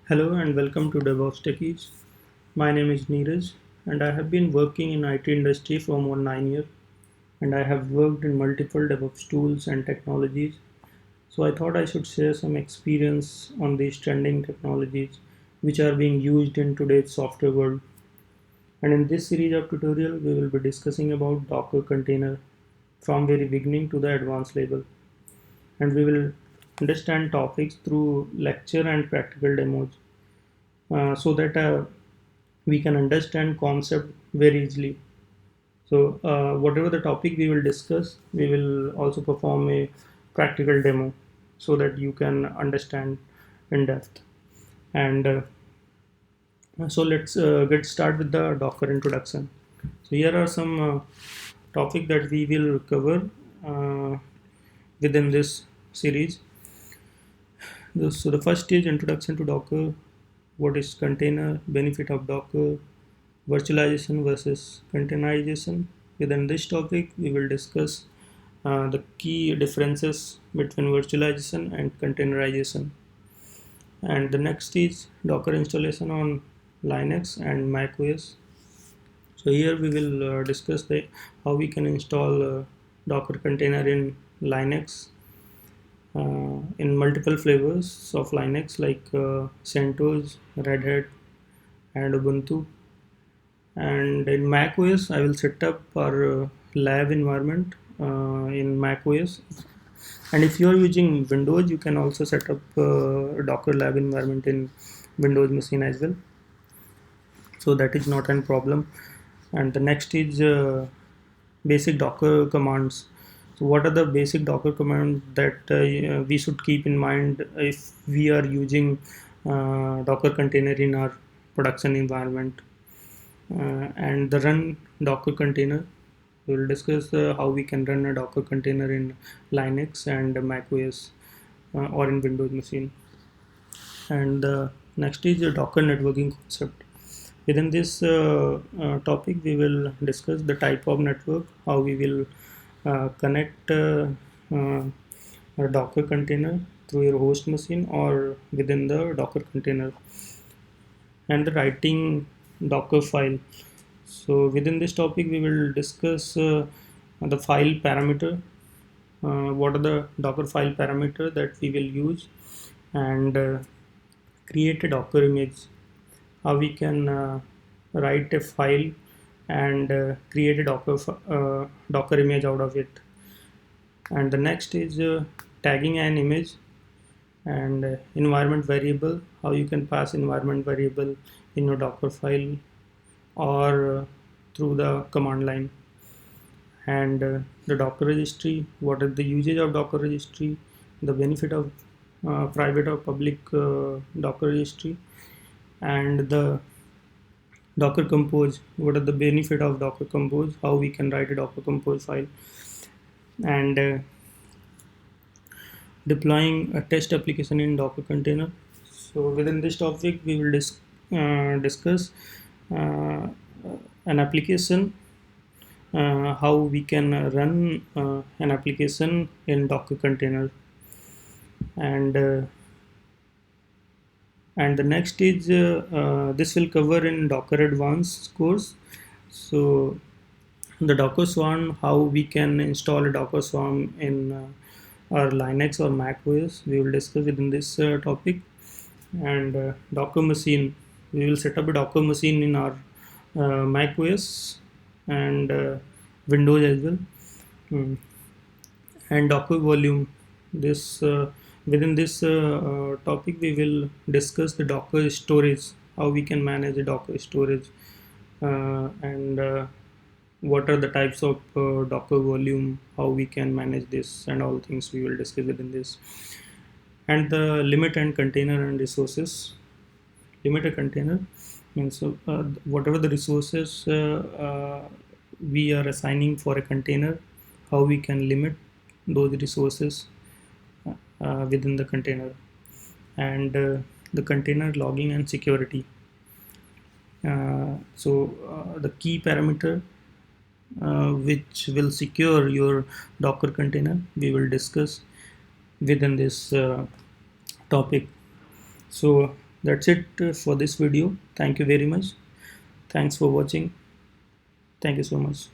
Hello and welcome to DevOps Techies. My name is Neeraj and I have been working in IT industry for more than 9 years and I have worked in multiple DevOps tools and technologies. So I thought I should share some experience on these trending technologies which are being used in today's software world. And in this series of tutorial we will be discussing about Docker container from very beginning to the advanced level, and we will understand topics through lecture and practical demos so that we can understand concept very easily. So whatever the topic we will discuss, we will also perform a practical demo so that you can understand in depth. And so let's get start with the Docker introduction. So here are some topic that we will cover uh, within this series. So the first is introduction to Docker. What is container? Benefit of Docker? Virtualization versus containerization. Within this topic, we will discuss the key differences between virtualization and containerization. And the next is Docker installation on Linux and Mac OS. So here we will discuss how we can install Docker container in Linux in multiple flavors of Linux like CentOS, Red Hat, and Ubuntu. And in Mac OS, I will set up our lab environment in Mac OS. And if you are using Windows, you can also set up a Docker lab environment in Windows machine as well. So that is not a problem. And the next is basic Docker commands. So what are the basic Docker commands that we should keep in mind if we are using Docker container in our production environment? And the run Docker container. We will discuss how we can run a Docker container in Linux and Mac OS or in Windows machine. And next is the Docker networking concept. Within this topic, we will discuss the type of network, how we will connect uh, a Docker container through your host machine or within the Docker container, and the writing Docker file. So within this topic, we will discuss the file parameter, what are the Docker file parameter that we will use, and create a Docker image, how we can write a file and create a Docker image out of it. And the next is tagging an image and environment variable, how you can pass environment variable in your Docker file or through the command line. And the Docker registry, what is the usage of Docker registry, the benefit of private or public Docker registry, and the Docker compose, what are the benefit of Docker compose, how we can write a Docker compose file, and deploying a test application in Docker container. So within this topic, we will discuss uh, an application, how we can run an application in Docker container, and the next is this will cover in Docker Advanced course. So the Docker Swarm, how we can install a Docker Swarm in our Linux or Mac OS, we will discuss within this topic. And Docker machine, we will set up a Docker machine in our Mac OS and Windows as well. Hmm. And Docker volume, this within this topic we will discuss the Docker storage, how we can manage the Docker storage, and what are the types of Docker volume, how we can manage this, and all things we will discuss within this. And the limit and container and resources. Limit a container means whatever the resources we are assigning for a container, how we can limit those resources within the container. And the container logging and security. The key parameter which will secure your Docker container, we will discuss within this topic. So That's it for this video. Thank you very much. Thanks for watching. Thank you so much.